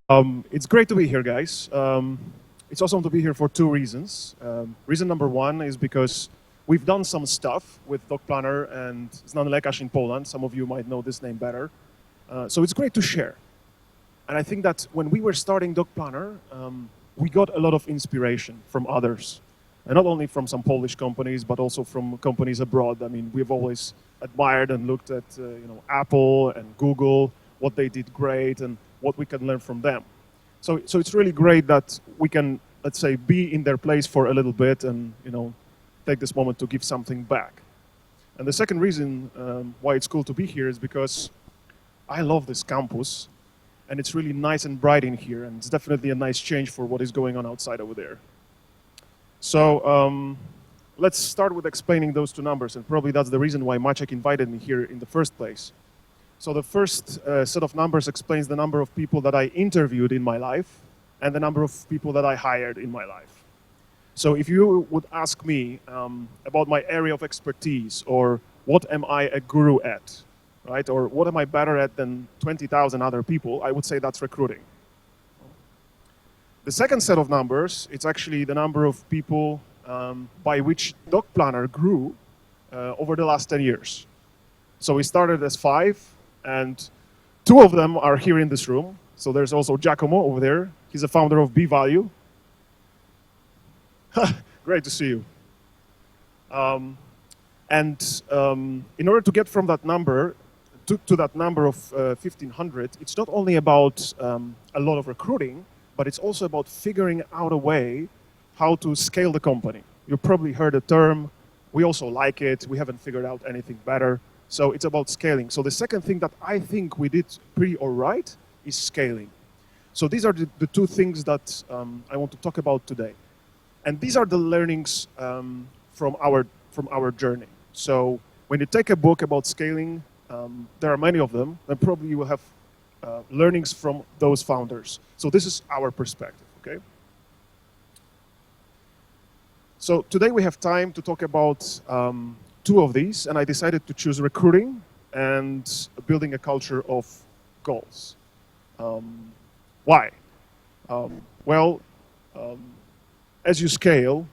It's great to be here, guys. It's awesome to be here for two reasons. Reason number one is because we've done some stuff with Docplanner and Znany Lekarz in Poland. Some of you might know this name better. So it's great to share. And I think that when we were starting Docplanner, we got a lot of inspiration from others. And not only from some Polish companies, but also from companies abroad. I mean, we've always admired and looked at Apple and Google, what they did great, and what we can learn from them. So it's really great that we can, let's say, be in their place for a little bit and take this moment to give something back. And the second reason why it's cool to be here is because I love this campus, and it's really nice and bright in here, and it's definitely a nice change for what is going on outside over there. So let's start with explaining those two numbers, and probably that's the reason why Maciek invited me here in the first place. So the first set of numbers explains the number of people that I interviewed in my life and the number of people that I hired in my life. So if you would ask me about my area of expertise, or what am I a guru at, right? Or what am I better at than 20,000 other people, I would say that's recruiting. The second set of numbers, it's actually the number of people by which Docplanner grew over the last 10 years. So we started as 5, and 2 of them are here in this room. So there's also Giacomo over there. He's a founder of bValue. Great to see you. In order to get from that number to that number of 1,500, it's not only about a lot of recruiting, but it's also about figuring out a way how to scale the company. You probably heard the term. We also like it. We haven't figured out anything better. So it's about scaling. So the second thing that I think we did pretty all right is scaling. So these are the two things that I want to talk about today. And these are the learnings from our journey. So when you take a book about scaling, there are many of them, and probably you will have learnings from those founders. So this is our perspective, okay? So today we have time to talk about 2 of these, and I decided to choose recruiting and building a culture of goals. Why? As you scale,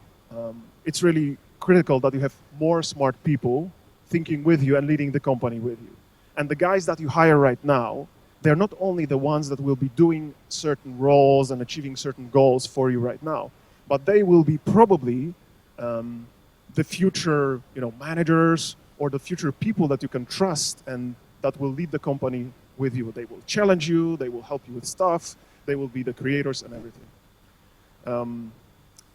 it's really critical that you have more smart people thinking with you and leading the company with you. And the guys that you hire right now, they're not only the ones that will be doing certain roles and achieving certain goals for you right now, but they will be probably the future managers or the future people that you can trust and that will lead the company with you. They will challenge you, they will help you with stuff, they will be the creators and everything.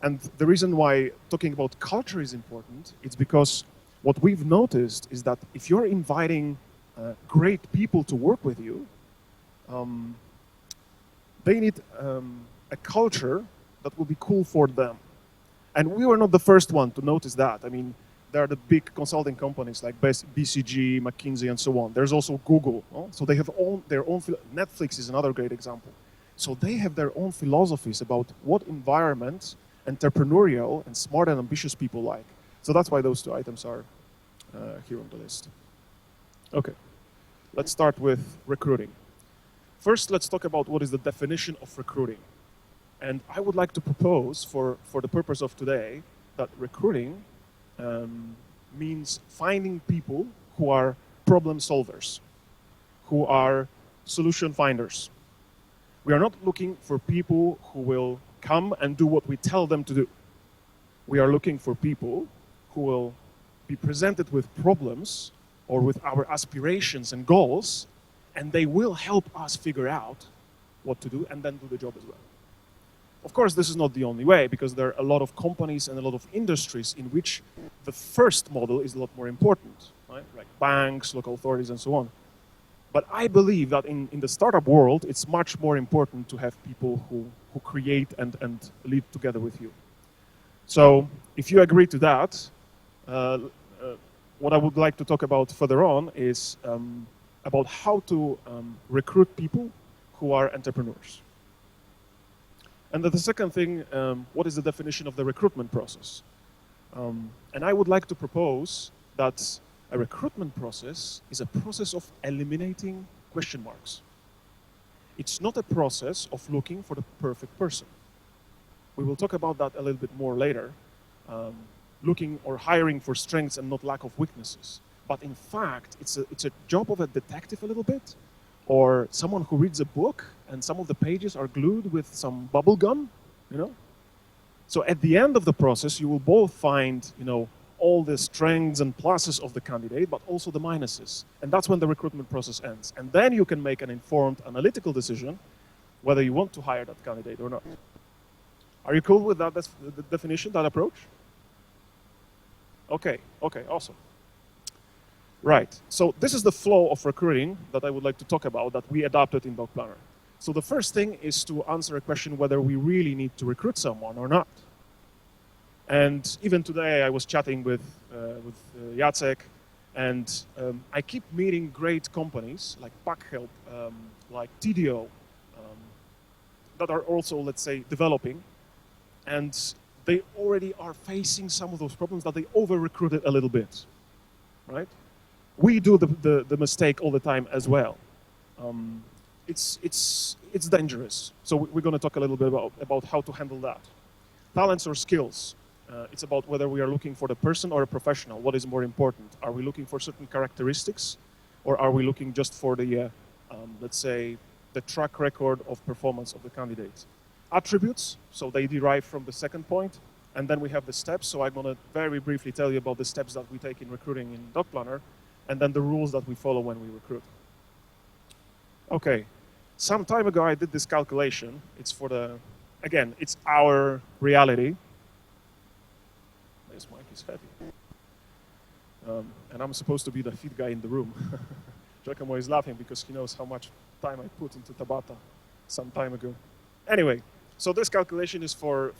And the reason why talking about culture is important is because what we've noticed is that if you're inviting great people to work with you, they need a culture that will be cool for them. And we were not the first one to notice that. I mean, there are the big consulting companies like BCG, McKinsey, and so on. There's also Google. So they have their own. Netflix is another great example. So they have their own philosophies about what environment entrepreneurial and smart and ambitious people like. So that's why those 2 items are here on the list. Okay, let's start with recruiting. First, let's talk about what is the definition of recruiting. And I would like to propose, for the purpose of today, that recruiting means finding people who are problem solvers, who are solution finders. We are not looking for people who will come and do what we tell them to do. We are looking for people who will be presented with problems or with our aspirations and goals, and they will help us figure out what to do and then do the job as well. Of course, this is not the only way, because there are a lot of companies and a lot of industries in which the first model is a lot more important, right? Like banks, local authorities, and so on. But I believe that in the startup world, it's much more important to have people who create and lead together with you. So if you agree to that, what I would like to talk about further on is about how to recruit people who are entrepreneurs. And then the second thing, what is the definition of the recruitment process? And I would like to propose that a recruitment process is a process of eliminating question marks. It's not a process of looking for the perfect person. We will talk about that a little bit more later. Looking or hiring for strengths and not lack of weaknesses. But in fact, it's a job of a detective a little bit, or someone who reads a book and some of the pages are glued with some bubble gum, you know? So at the end of the process, you will both find, you know, all the strengths and pluses of the candidate, but also the minuses. And that's when the recruitment process ends. And then you can make an informed analytical decision whether you want to hire that candidate or not. Are you cool with that definition, that approach? Okay, awesome. Right, so this is the flow of recruiting that I would like to talk about that we adopted in Docplanner. So the first thing is to answer a question whether we really need to recruit someone or not. And even today I was chatting with Jacek, and I keep meeting great companies like PackHelp, like TDO, that are also, let's say, developing. And they already are facing some of those problems that they over-recruited a little bit, right? We do the mistake all the time as well. It's dangerous. So we're going to talk a little bit about how to handle that. Talents or skills. It's about whether we are looking for the person or a professional. What is more important? Are we looking for certain characteristics, or are we looking just for the, let's say, the track record of performance of the candidate? Attributes, so they derive from the second point. And then we have the steps. So I'm going to very briefly tell you about the steps that we take in recruiting in Docplanner, and then the rules that we follow when we recruit. Okay, some time ago I did this calculation. It's for the, again, it's our reality. This mic is heavy. And I'm supposed to be the fit guy in the room. Giacomo is laughing because he knows how much time I put into Tabata some time ago. Anyway, so this calculation is for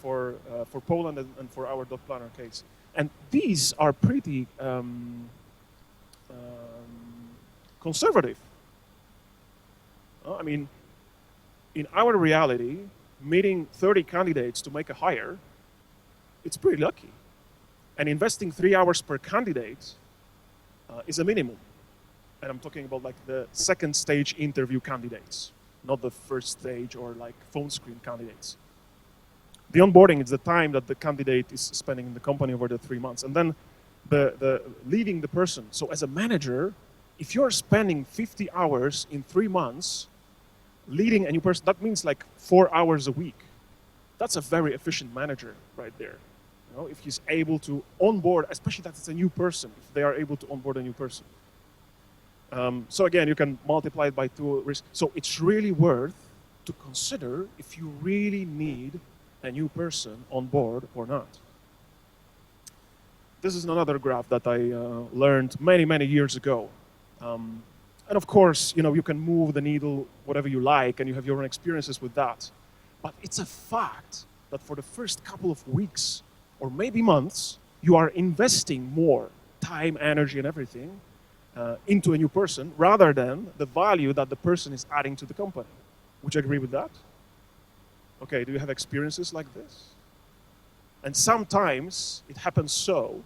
Poland and for our Docplanner case. And these are pretty conservative. I mean, in our reality, meeting 30 candidates to make a hire, it's pretty lucky. And investing 3 hours per candidate is a minimum. And I'm talking about like the second stage interview candidates, not the first stage or like phone screen candidates. The onboarding is the time that the candidate is spending in the company over the 3 months. And then the leading the person. So as a manager, if you're spending 50 hours in 3 months leading a new person, that means like 4 hours a week. That's a very efficient manager right there. You know, if he's able to onboard, especially that it's a new person, if they are able to onboard a new person. So again, you can multiply it by 2. So it's really worth to consider if you really need a new person on board or not. This is another graph that I learned many years ago. And of course, you know, you can move the needle whatever you like, and you have your own experiences with that. But it's a fact that for the first couple of weeks or maybe months, you are investing more time, energy, and everything into a new person rather than the value that the person is adding to the company. Would you agree with that? Okay, do you have experiences like this? And sometimes it happens so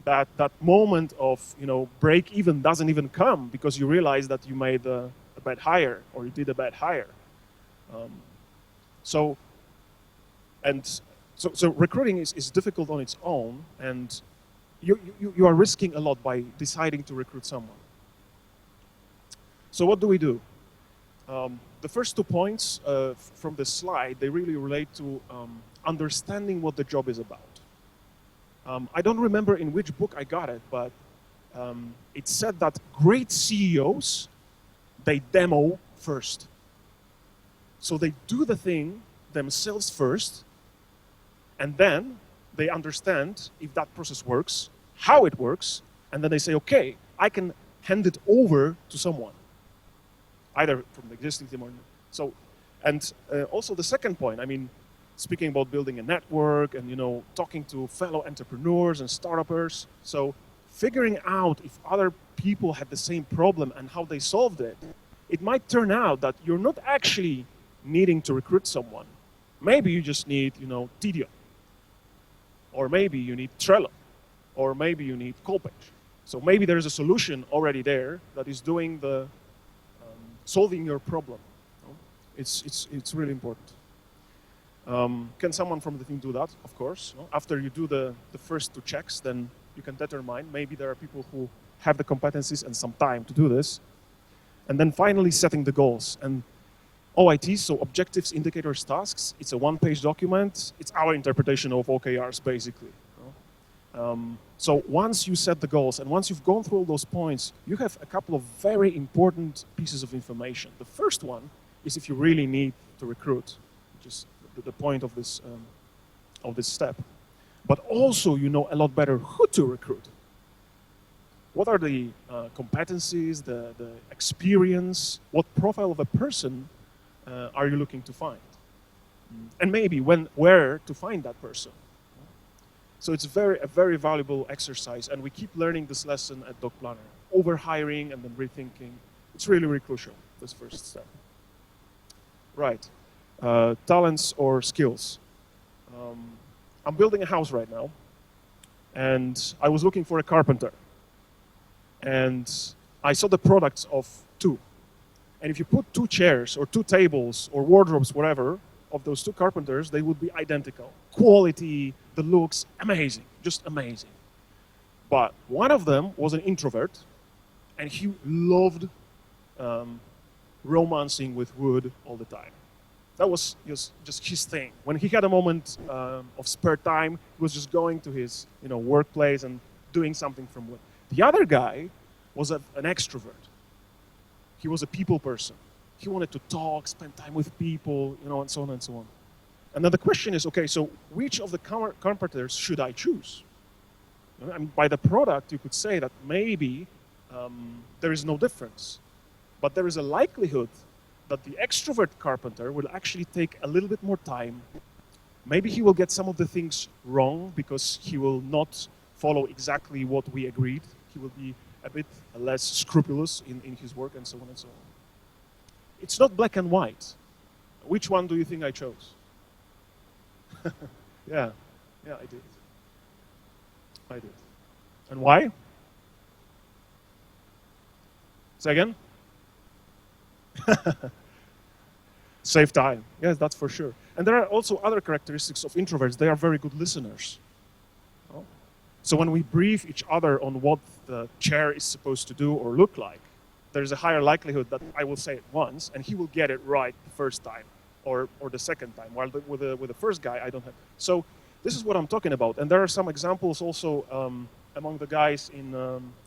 that that moment of, you know, break even doesn't even come because you realize that you made a bad hire or you did a bad hire. So recruiting is difficult on its own, and you are risking a lot by deciding to recruit someone. So what do we do? The first 2 points from this slide, they really relate to understanding what the job is about. I don't remember in which book I got it, but it said that great CEOs, they demo first. So they do the thing themselves first, and then they understand if that process works, how it works, and then they say, okay, I can hand it over to someone, either from the existing team or not. So, and also the second point, I mean, speaking about building a network and, you know, talking to fellow entrepreneurs and startuppers. So figuring out if other people had the same problem and how they solved it, it might turn out that you're not actually needing to recruit someone. Maybe you just need, you know, TDO. Or maybe you need Trello. Or maybe you need Copage. So maybe there's a solution already there that is doing the solving your problem. It's really important. Can someone from the team do that? Of course. No? After you do the first 2 checks, then you can determine maybe there are people who have the competencies and some time to do this. And then finally setting the goals. And OIT, so objectives, indicators, tasks, it's a 1-page document. It's our interpretation of OKRs, basically. So once you set the goals and once you've gone through all those points, you have a couple of very important pieces of information. The first one is if you really need to recruit, which is the point of this step. But also you know a lot better who to recruit. What are the competencies, the experience, what profile of a person are you looking to find? And maybe where to find that person. So it's a very valuable exercise, and we keep learning this lesson at Docplanner. Overhiring and then rethinking. It's really, really crucial, this first step. Right. Talents or skills. I'm building a house right now, and I was looking for a carpenter. And I saw the products of 2. And if you put 2 chairs or 2 tables or wardrobes, whatever, of those 2 carpenters, they would be identical. Quality, the looks, amazing, just amazing. But one of them was an introvert, and he loved romancing with wood all the time. That was just his thing. When he had a moment of spare time, he was just going to his workplace and doing something from wood. The other guy was an extrovert. He was a people person. He wanted to talk, spend time with people, and so on and so on. And then the question is, okay, so which of the carpenters should I choose? I mean, by the product, you could say that maybe there is no difference. But there is a likelihood that the extrovert carpenter will actually take a little bit more time. Maybe he will get some of the things wrong because he will not follow exactly what we agreed. He will be a bit less scrupulous in his work and so on and so on. It's not black and white. Which one do you think I chose? Yeah, I did. And why? Say again? Save time. Yes, that's for sure. And there are also other characteristics of introverts. They are very good listeners. So when we brief each other on what the chair is supposed to do or look like, there's a higher likelihood that I will say it once and he will get it right the first time or the second time, while with the first guy, I don't have. So this is what I'm talking about. And there are some examples also among the guys in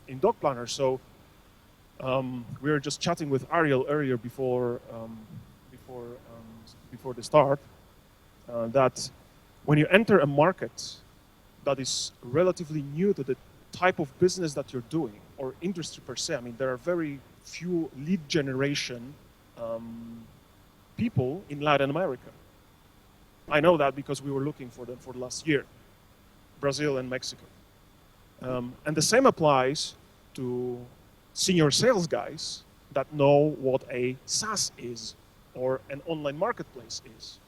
Docplanner. So we were just chatting with Ariel earlier before the start, that when you enter a market that is relatively new to the type of business that you're doing or industry per se, I mean, there are very few lead generation people in Latin America. I know that because we were looking for them for the last year, Brazil and Mexico. And the same applies to senior sales guys that know what a SaaS is or an online marketplace is.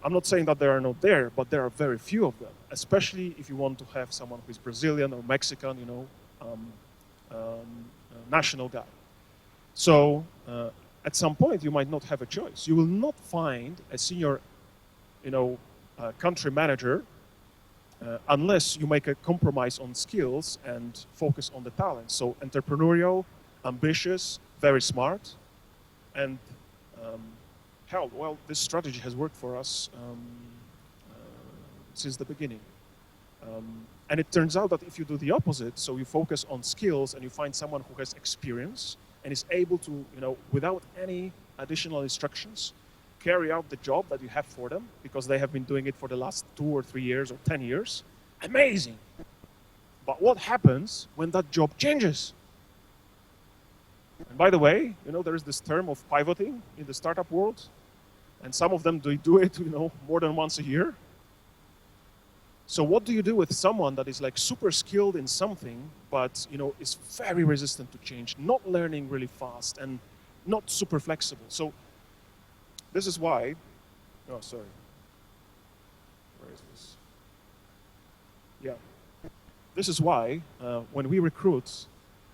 I'm not saying that they are not there, but there are very few of them, especially if you want to have someone who is Brazilian or Mexican, national guy. So at some point, you might not have a choice. You will not find a senior, country manager unless you make a compromise on skills and focus on the talent. So entrepreneurial, ambitious, very smart, and this strategy has worked for us since the beginning. And it turns out that if you do the opposite, so you focus on skills and you find someone who has experience and is able to, without any additional instructions, carry out the job that you have for them because they have been doing it for the last 2 or 3 years or 10 years, amazing. But what happens when that job changes? And by the way, there is this term of pivoting in the startup world, and some of them do it, more than once a year. So what do you do with someone that is like super skilled in something, but is very resistant to change, not learning really fast, and not super flexible? So this is why. Oh, sorry. Where is this? Yeah. This is why when we recruit,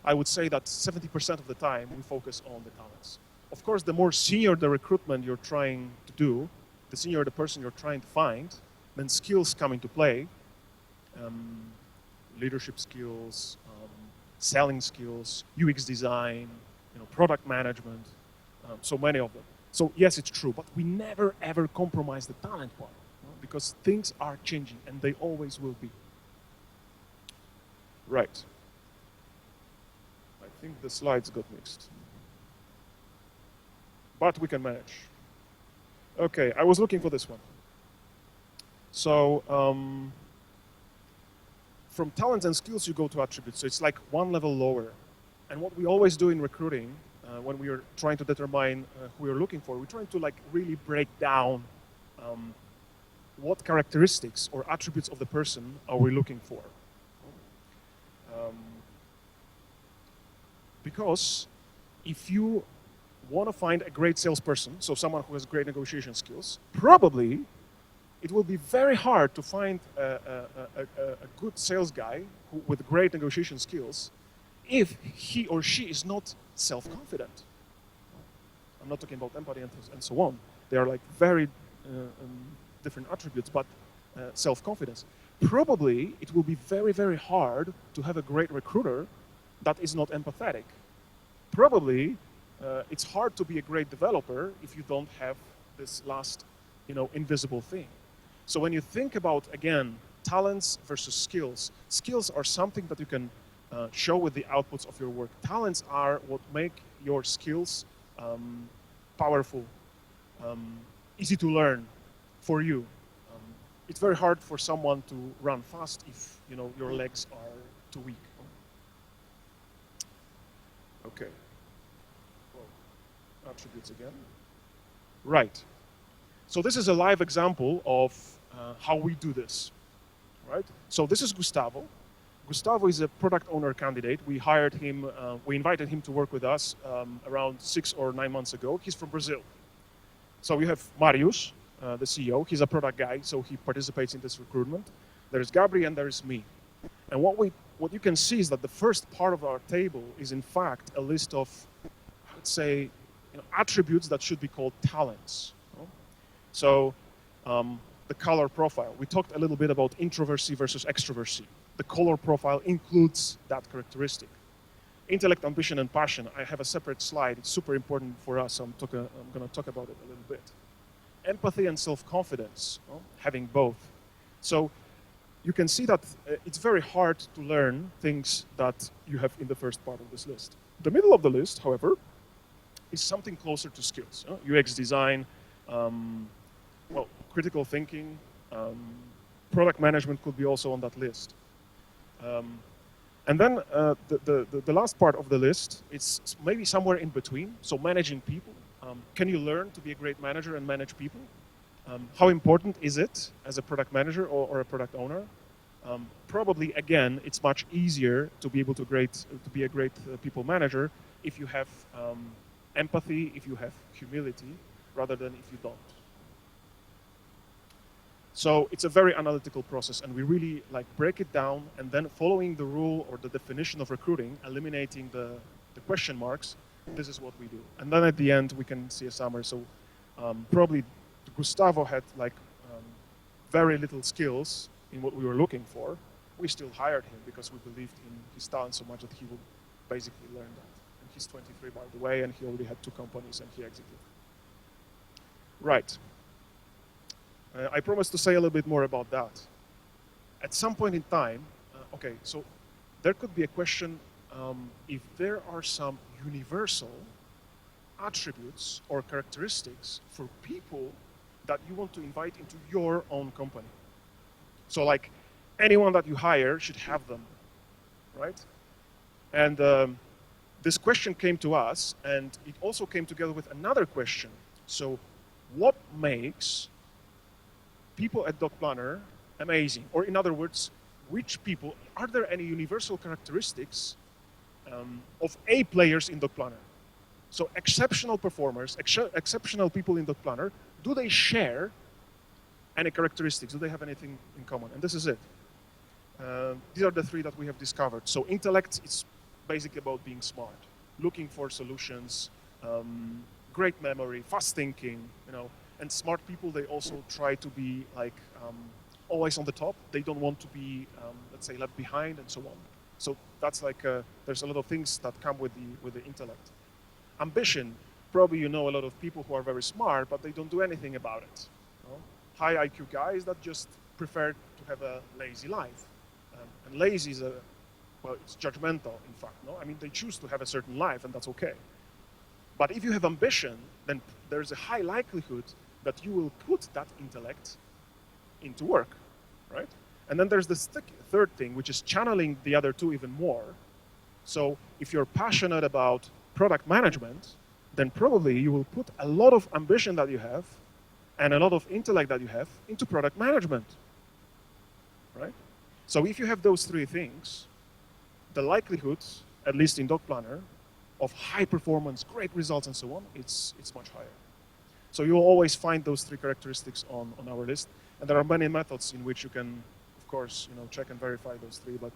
I would say that 70% of the time we focus on the talents. Of course, the more senior the recruitment you're trying to do, the senior the person you're trying to find, then skills come into play. Leadership skills, selling skills, UX design, product management, so many of them. So yes, it's true, but we never ever compromise the talent part, because things are changing and they always will be. Right. I think the slides got mixed, but we can manage. Okay, I was looking for this one. So from talents and skills, you go to attributes. So it's like one level lower. And what we always do in recruiting, when we are trying to determine who we're looking for, we're trying to really break down what characteristics or attributes of the person are we looking for. Because if you want to find a great salesperson, so someone who has great negotiation skills, probably it will be very hard to find a good sales guy with great negotiation skills if he or she is not self-confident. I'm not talking about empathy and so on. They are very different attributes, but self-confidence. Probably it will be very, very hard to have a great recruiter that is not empathetic. Probably it's hard to be a great developer if you don't have this last, invisible thing. So when you think about, again, talents versus skills, skills are something that you can show with the outputs of your work. Talents are what make your skills powerful, easy to learn for you. It's very hard for someone to run fast if your legs are too weak. Okay. Well, attributes again. Right. So this is a live example of how we do this, right? So this is Gustavo. Gustavo is a product owner candidate. We hired him, we invited him to work with us around 6 or 9 months ago. He's from Brazil. So we have Mariusz, the CEO. He's a product guy, so he participates in this recruitment. There's Gabri and there's me. And what you can see is that the first part of our table is in fact a list of, I would say, attributes that should be called talents. So the color profile. We talked a little bit about introversy versus extroversy. The color profile includes that characteristic. Intellect, ambition, and passion. I have a separate slide. It's super important for us. I'm going to talk about it a little bit. Empathy and self-confidence, having both. So you can see that it's very hard to learn things that you have in the first part of this list. The middle of the list, however, is something closer to skills. UX design, critical thinking, product management could be also on that list. And then the last part of the list, it's maybe somewhere in between. So managing people. Can you learn to be a great manager and manage people? How important is it as a product manager or a product owner? Probably, again, it's much easier to be able to be a great people manager if you have empathy, if you have humility, rather than if you don't. So it's a very analytical process, and we really break it down, and then following the rule or the definition of recruiting, eliminating the question marks, this is what we do. And then at the end, we can see a summary. So probably Gustavo had very little skills in what we were looking for. We still hired him because we believed in his talent so much that he would basically learn that. And he's 23, by the way, and he already had 2 companies and he exited. Right. I promised to say a little bit more about that. At some point in time, so there could be a question if there are some universal attributes or characteristics for people that you want to invite into your own company. So anyone that you hire should have them, right? And this question came to us, and it also came together with another question. So what makes people at Docplanner amazing? Or in other words, which people, are there any universal characteristics of A players in Docplanner? So exceptional performers, exceptional people in Docplanner, do they share any characteristics? Do they have anything in common? And this is it. These are the 3 that we have discovered. So intellect is basically about being smart, looking for solutions, great memory, fast thinking, and smart people, they also try to be like always on the top. They don't want to be, let's say, left behind and so on. So that's like, there's a lot of things that come with the intellect. Ambition, probably you know a lot of people who are very smart, but they don't do anything about it. High IQ guys that just prefer to have a lazy life. And lazy is well, it's judgmental, in fact. No, I mean, they choose to have a certain life, and that's okay. But if you have ambition, then there's a high likelihood that you will put that intellect into work, right? And then there's this third thing, which is channeling the other two even more. So if you're passionate about product management, then probably you will put a lot of ambition that you have and a lot of intellect that you have into product management, right? So if you have those three things, the likelihood, at least in Docplanner, of high performance, great results, and so on, it's much higher. So you'll always find those three characteristics on our list, and there are many methods in which you can, of course, check and verify those three, but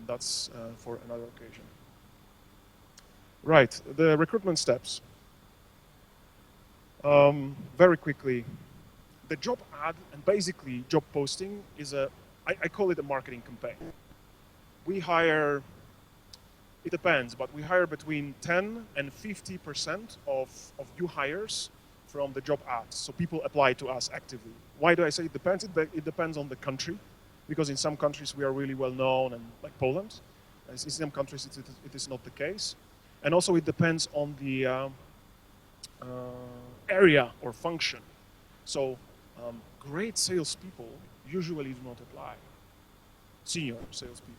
that's for another occasion. Right, the recruitment steps. Very quickly, the job ad and basically job posting is I call it a marketing campaign. We hire, it depends, but we hire between 10 and 50% of new hires from the job ads. So people apply to us actively. Why do I say it depends? It depends on the country, because in some countries we are really well known, and like Poland. In some countries it is not the case. And also it depends on the area or function. So great salespeople usually do not apply. Senior salespeople.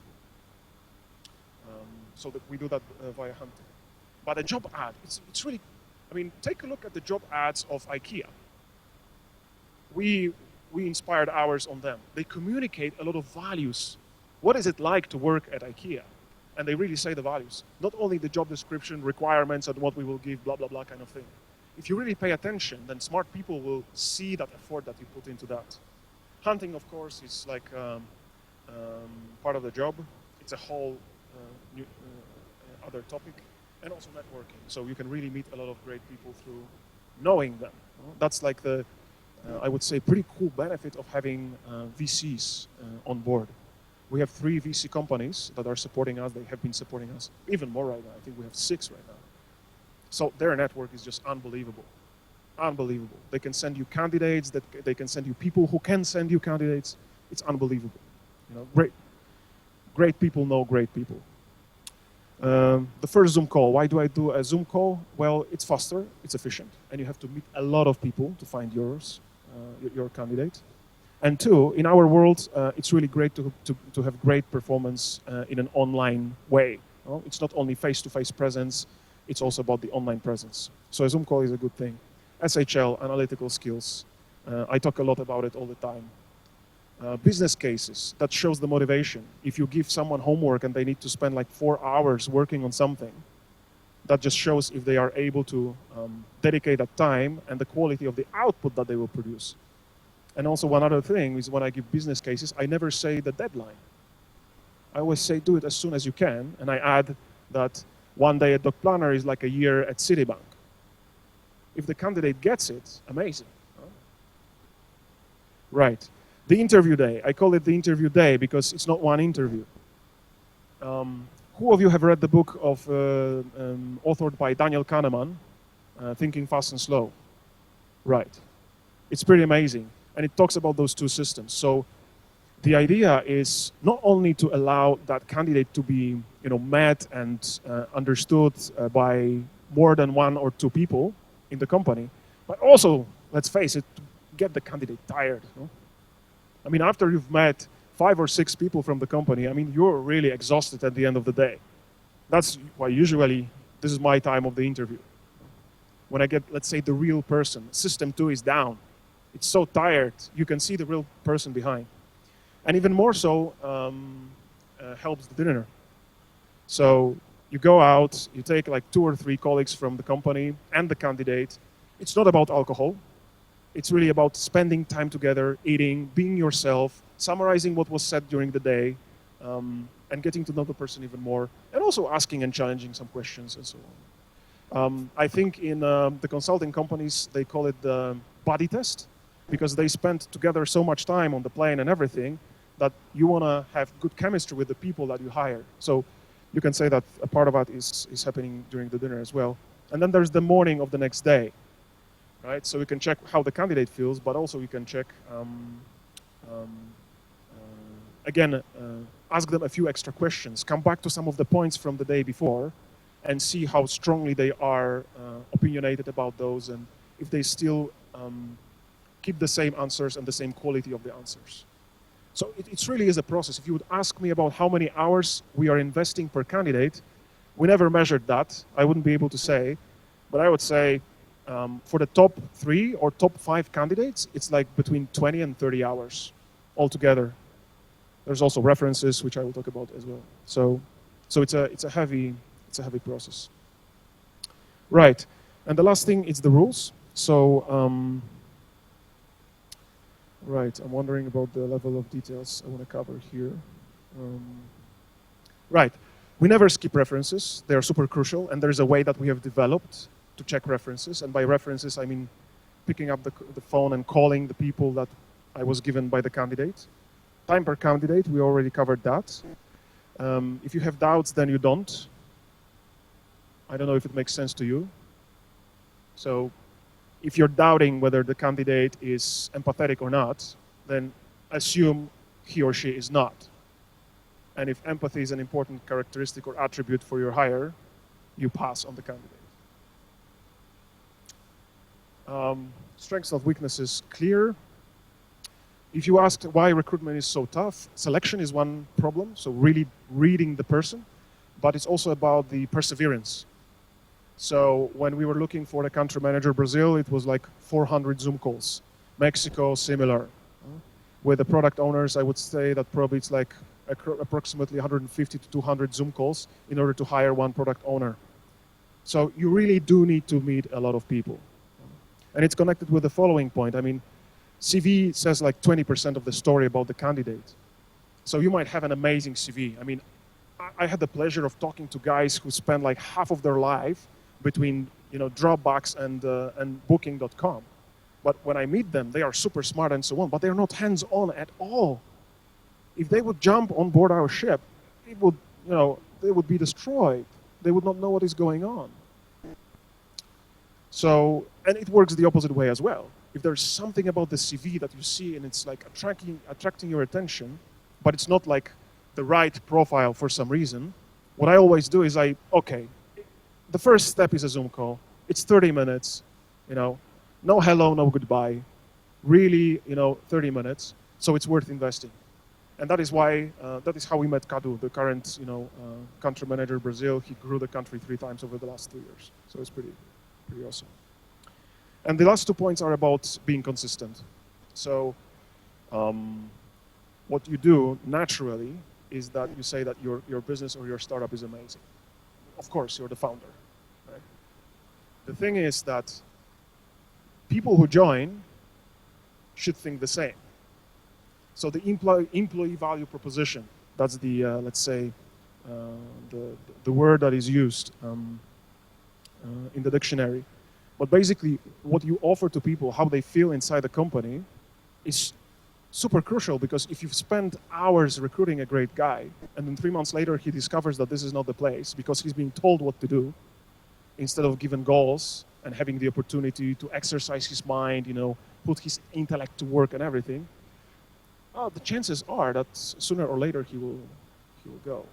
So that we do that via hunting. But a job ad, it's really, I mean, take a look at the job ads of IKEA. We inspired ours on them. They communicate a lot of values. What is it like to work at IKEA? And they really say the values. Not only the job description, requirements, and what we will give, blah, blah, blah kind of thing. If you really pay attention, then smart people will see that effort that you put into that. Hunting, of course, is like part of the job. It's a whole new, other topic, and also networking. So you can really meet a lot of great people through knowing them. That's like the, I would say, pretty cool benefit of having VCs on board. We have 3 VC companies that are supporting us. They have been supporting us even more right now. I think we have 6 right now. So their network is just unbelievable. Unbelievable. They can send you candidates, they can send you people who can send you candidates. It's unbelievable. Great people know great people. The first Zoom call. Why do I do a Zoom call? Well, it's faster, it's efficient, and you have to meet a lot of people to find your candidate. And 2, in our world, it's really great to have great performance in an online way. It's not only face-to-face presence, it's also about the online presence. So a Zoom call is a good thing. SHL, analytical skills. I talk a lot about it all the time. Business cases, that shows the motivation. If you give someone homework and they need to spend like 4 hours working on something, that just shows if they are able to dedicate that time and the quality of the output that they will produce. And also one other thing is when I give business cases, I never say the deadline. I always say do it as soon as you can, and I add that 1 day at Docplanner is like a year at Citibank. If the candidate gets it, amazing. Right. The interview day. I call it the interview day because it's not one interview. Who of you have read the book of authored by Daniel Kahneman, Thinking Fast and Slow? Right. It's pretty amazing. And it talks about those 2 systems. So the idea is not only to allow that candidate to be met and understood by more than 1 or 2 people in the company, but also, let's face it, to get the candidate tired. I mean, after you've met 5 or 6 people from the company, I mean, you're really exhausted at the end of the day. That's why usually this is my time of the interview. When I get, let's say, the real person, system 2 is down. It's so tired, you can see the real person behind. And even more so, helps the dinner. So you go out, you take like 2 or 3 colleagues from the company and the candidate. It's not about alcohol. It's really about spending time together, eating, being yourself, summarizing what was said during the day, and getting to know the person even more, and also asking and challenging some questions and so on. I think in the consulting companies, they call it the body test, because they spend together so much time on the plane and everything that you want to have good chemistry with the people that you hire. So you can say that a part of that is happening during the dinner as well. And then there's the morning of the next day, right? So we can check how the candidate feels, but also we can check, again, ask them a few extra questions, come back to some of the points from the day before, and see how strongly they are opinionated about those, and if they still keep the same answers and the same quality of the answers. So it really is a process. If you would ask me about how many hours we are investing per candidate, we never measured that. I wouldn't be able to say, but I would say for the top 3 or top 5 candidates, it's like between 20 and 30 hours altogether. There's also references, which I will talk about as well. So it's a heavy process. Right, and the last thing is the rules. So, right, I'm wondering about the level of details I want to cover here. Right, we never skip references. They are super crucial, and there's a way that we have developed to check references. And by references, I mean picking up the phone and calling the people that I was given by the candidate. Time per candidate, we already covered that. If you have doubts, then you don't. I don't know if it makes sense to you. So if you're doubting whether the candidate is empathetic or not, then assume he or she is not. And if empathy is an important characteristic or attribute for your hire, you pass on the candidate. Strengths and weaknesses clear. If you ask why recruitment is so tough, selection is one problem, so really reading the person, but it's also about the perseverance. So when we were looking for the country manager, Brazil, it was like 400 Zoom calls. Mexico, similar. With the product owners, I would say that probably it's like approximately 150 to 200 Zoom calls in order to hire one product owner. So you really do need to meet a lot of people. And it's connected with the following point. I mean, CV says like 20% of the story about the candidate. So you might have an amazing CV. I mean, I had the pleasure of talking to guys who spend like half of their life between Dropbox and Booking.com. But when I meet them, they are super smart and so on, but they're not hands-on at all. If they would jump on board our ship, it would, they would be destroyed. They would not know what is going on. So, and it works the opposite way as well. If there's something about the CV that you see and it's like attracting your attention, but it's not like the right profile for some reason, what I always do is okay, the first step is a Zoom call. It's 30 minutes, no hello, no goodbye. Really, 30 minutes. So it's worth investing. And that is why, that is how we met Cadu, the current, country manager in Brazil. He grew the country 3 times over the last 2 years. So it's pretty awesome. And the last 2 points are about being consistent. So what you do naturally is that you say that your business or your startup is amazing. Of course, you're the founder. Right? The thing is that people who join should think the same. So the employee value proposition, that's the, let's say, the word that is used in the dictionary. But basically, what you offer to people, how they feel inside the company, is super crucial, because if you've spent hours recruiting a great guy, and then 3 months later he discovers that this is not the place because he's being told what to do, instead of given goals and having the opportunity to exercise his mind, put his intellect to work and everything, the chances are that sooner or later he will go.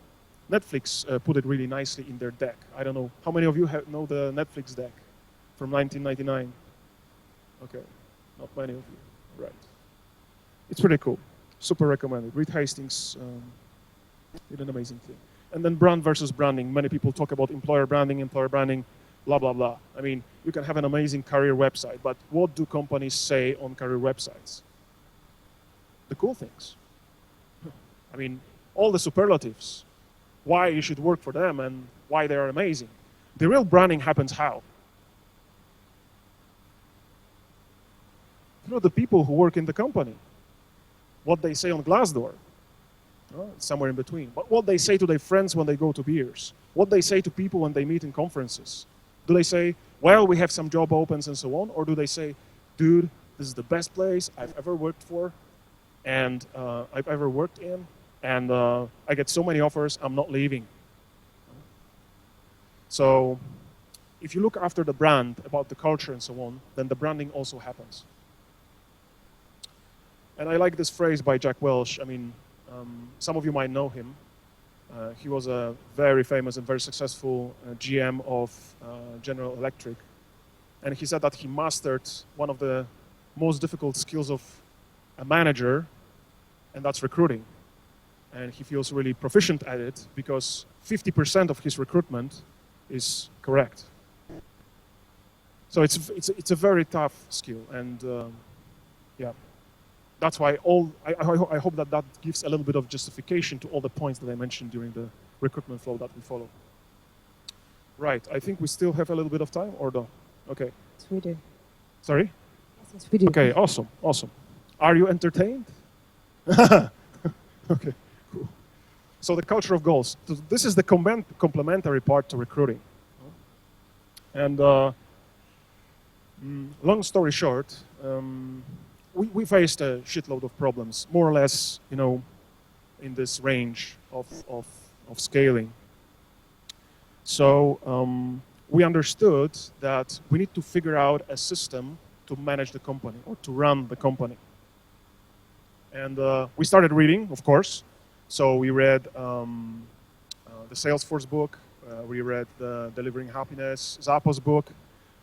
Netflix put it really nicely in their deck. I don't know, how many of you know the Netflix deck from 1999? Okay, not many of you, right. It's pretty cool, super recommended. Reed Hastings did an amazing thing. And then brand versus branding. Many people talk about employer branding, blah, blah, blah. I mean, you can have an amazing career website, but what do companies say on career websites? The cool things. I mean, all the superlatives. Why you should work for them and why they are amazing. The real branding happens how? Through the people who work in the company. What they say on Glassdoor, somewhere in between. But what they say to their friends when they go to beers. What they say to people when they meet in conferences. Do they say, well, we have some job opens and so on? Or do they say, dude, this is the best place I've ever worked for and I've ever worked in, and I get so many offers, I'm not leaving. So if you look after the brand, about the culture and so on, then the branding also happens. And I like this phrase by Jack Welch. I mean, some of you might know him. He was a very famous and very successful GM of General Electric. And he said that he mastered one of the most difficult skills of a manager, and that's recruiting. And he feels really proficient at it because 50% of his recruitment is correct. So it's a very tough skill, and yeah, that's why I hope that gives a little bit of justification to all the points that I mentioned during the recruitment flow that we follow. Right, I think we still have a little bit of time, or no? Okay. Yes, we do. Sorry? Yes, we do. Okay, awesome. Are you entertained? Okay, cool. So the culture of goals. This is the complementary part to recruiting. And long story short, we faced a shitload of problems, more or less, in this range of scaling. So we understood that we need to figure out a system to manage the company or to run the company. And we started reading, of course. So we read the Salesforce book. We read the Delivering Happiness, Zappos book.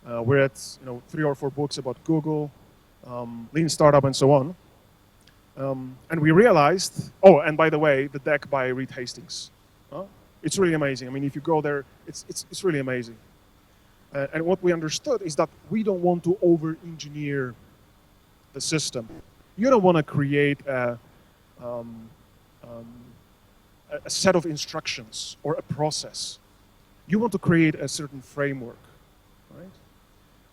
We read 3 or 4 books about Google, Lean Startup, and so on. And we realized, oh, and by the way, the deck by Reed Hastings. It's really amazing. I mean, if you go there, it's really amazing. And what we understood is that we don't want to over-engineer the system. You don't want to create a set of instructions or a process. You want to create a certain framework, right?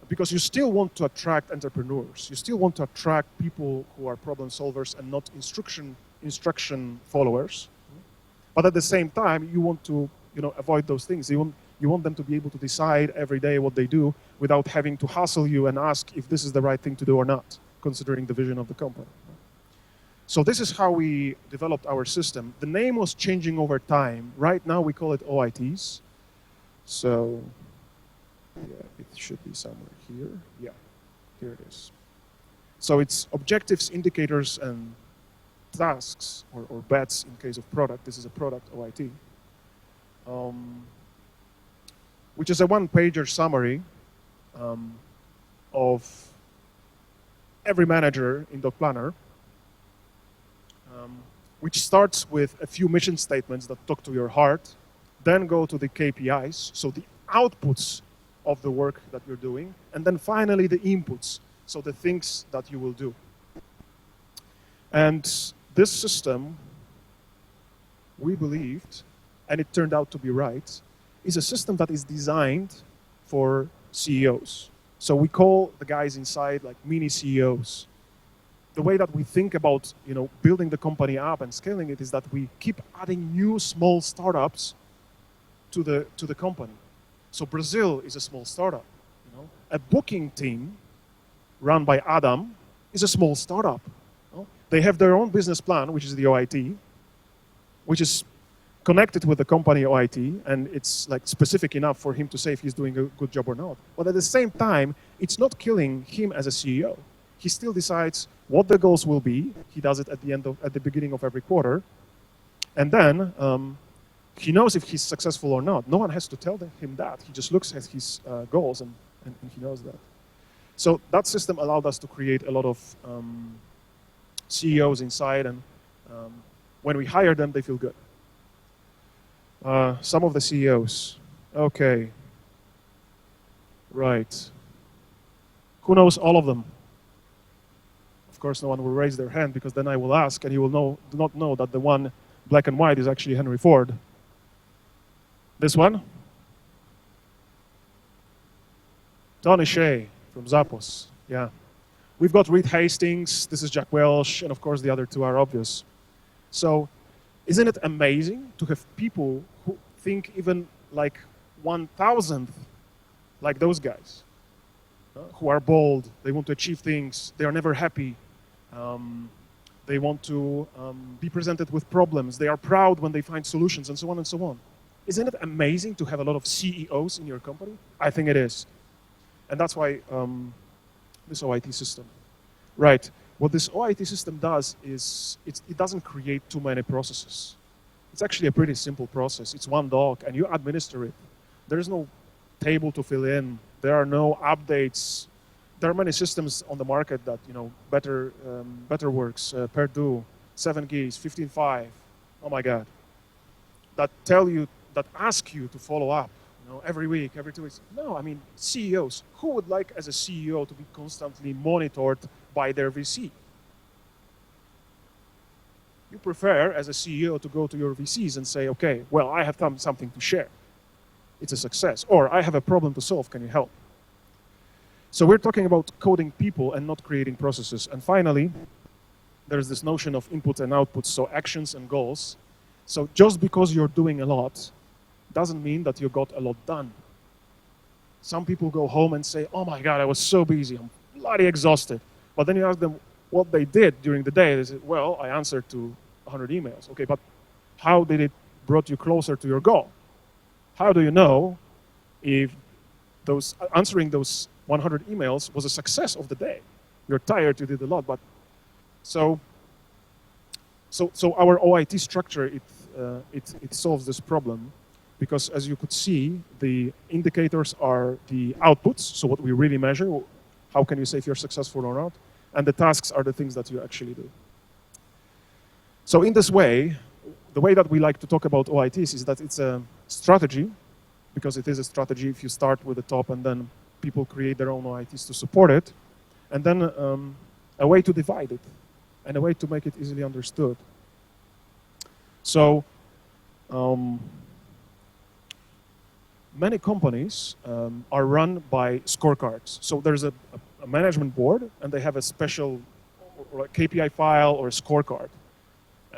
Because you still want to attract entrepreneurs. You still want to attract people who are problem solvers and not instruction followers. But at the same time, you want to avoid those things. You want them to be able to decide every day what they do without having to hassle you and ask if this is the right thing to do or not, considering the vision of the company. So this is how we developed our system. The name was changing over time. Right now we call it OITs. So yeah, it should be somewhere here. Yeah, here it is. So it's objectives, indicators, and tasks, or bets in case of product. This is a product OIT, which is a one-pager summary of every manager in Docplanner, which starts with a few mission statements that talk to your heart, then go to the KPIs, so the outputs of the work that you're doing, and then finally the inputs, so the things that you will do. And this system, we believed, and it turned out to be right, is a system that is designed for CEOs. So we call the guys inside like mini CEOs. The way that we think about building the company up and scaling it is that we keep adding new small startups to the company. So Brazil is a small startup. A booking team run by Adam is a small startup. They have their own business plan, which is the OIT, which is connected with the company OIT, and it's like specific enough for him to say if he's doing a good job or not. But at the same time, it's not killing him as a CEO. He still decides what the goals will be. He does it at the beginning of every quarter, and then he knows if he's successful or not. No one has to tell him that. He just looks at his goals and he knows that. So that system allowed us to create a lot of CEOs inside, and when we hire them, they feel good. Some of the CEOs. Okay. Right. Who knows all of them? Of course, no one will raise their hand, because then I will ask, and you will not know that the one black and white is actually Henry Ford. This one? Tony Hsieh from Zappos. Yeah. We've got Reed Hastings, this is Jack Welch, and of course the other two are obvious. So isn't it amazing to have people who think even like 1,000th like those guys, who are bold, they want to achieve things, they are never happy, they want to be presented with problems, they are proud when they find solutions, and so on and so on. Isn't it amazing to have a lot of CEOs in your company? I think it is. And that's why this OIT system. Right. What this OIT system does is it doesn't create too many processes. It's actually a pretty simple process. It's one doc, and you administer it. There is no table to fill in. There are no updates. There are many systems on the market that, better works, Perdue, 7Gs, 15.5, oh my God, that ask you to follow up, every week, every 2 weeks. No, I mean, CEOs, who would like as a CEO to be constantly monitored by their VC? You prefer as a CEO to go to your VCs and say, okay, well, I have something to share. It's a success. Or I have a problem to solve, can you help? So we're talking about coding people and not creating processes. And finally, there's this notion of inputs and outputs, so actions and goals. So just because you're doing a lot doesn't mean that you got a lot done. Some people go home and say, oh my God, I was so busy, I'm bloody exhausted. But then you ask them what they did during the day. They say, well, I answered to 100 emails. Okay, but how did it brought you closer to your goal? How do you know if answering those 100 emails was a success of the day? You're tired, you did a lot, but so our OIT structure, it solves this problem, because as you could see, the indicators are the outputs, so what we really measure, how can you say if you're successful or not, and the tasks are the things that you actually do. So in this way, the way that we like to talk about OITs is that it's a strategy, because it is a strategy if you start with the top and then people create their own OITs to support it, and then a way to divide it, and a way to make it easily understood. So many companies are run by scorecards. So there's a management board, and they have a special or a KPI file or a scorecard.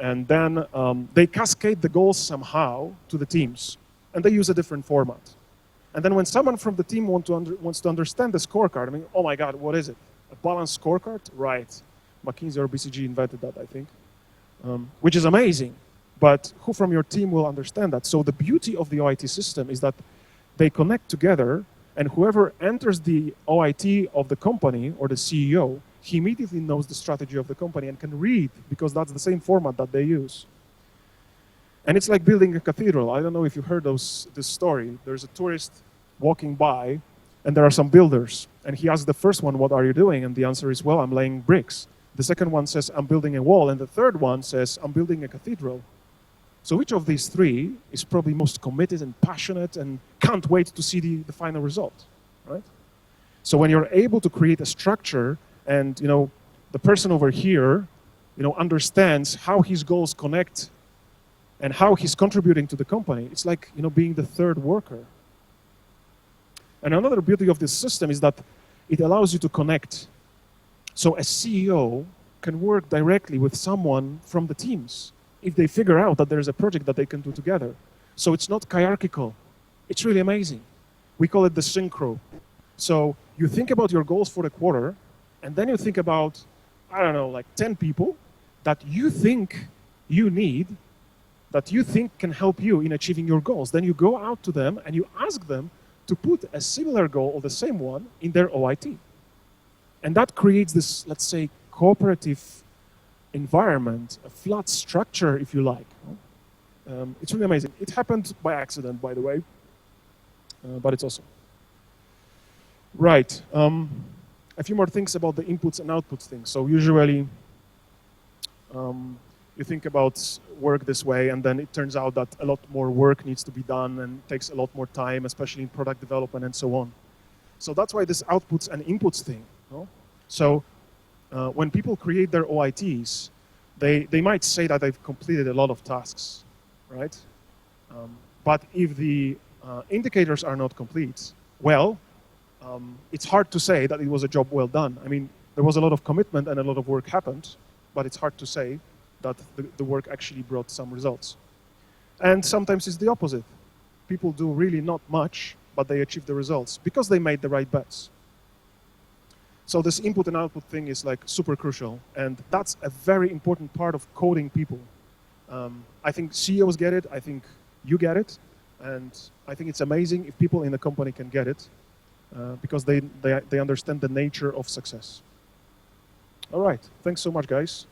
And then they cascade the goals somehow to the teams, and they use a different format. And then when someone from the team wants to understand the scorecard, I mean, oh my God, what is it? A balanced scorecard? Right. McKinsey or BCG invented that, I think, which is amazing. But who from your team will understand that? So the beauty of the OIT system is that they connect together, and whoever enters the OIT of the company or the CEO, he immediately knows the strategy of the company and can read, because that's the same format that they use. And it's like building a cathedral. I don't know if you heard this story. There's a tourist walking by, and there are some builders. And he asks the first one, what are you doing? And the answer is, well, I'm laying bricks. The second one says, I'm building a wall. And the third one says, I'm building a cathedral. So which of these three is probably most committed and passionate and can't wait to see the final result, right? So when you're able to create a structure, and the person over here understands how his goals connect and how he's contributing to the company, it's like being the third worker. And another beauty of this system is that it allows you to connect. So a CEO can work directly with someone from the teams if they figure out that there's a project that they can do together. So it's not hierarchical. It's really amazing. We call it the synchro. So you think about your goals for the quarter, and then you think about, I don't know, like 10 people that you think you need, that you think can help you in achieving your goals. Then you go out to them and you ask them to put a similar goal or the same one in their OIT. And that creates this, let's say, cooperative environment, a flat structure, if you like. It's really amazing. It happened by accident, by the way, but it's awesome. Right. A few more things about the inputs and outputs thing. So usually you think about work this way, and then it turns out that a lot more work needs to be done and takes a lot more time, especially in product development and so on. So that's why this outputs and inputs thing. So when people create their OITs, they might say that they've completed a lot of tasks, right? But if the indicators are not complete, well, it's hard to say that it was a job well done. I mean, there was a lot of commitment and a lot of work happened, but it's hard to say that the work actually brought some results. And sometimes it's the opposite. People do really not much, but they achieved the results because they made the right bets. So this input and output thing is like super crucial, and that's a very important part of coding people. I think CEOs get it, I think you get it, and I think it's amazing if people in the company can get it, because they understand the nature of success. All right, thanks so much, guys.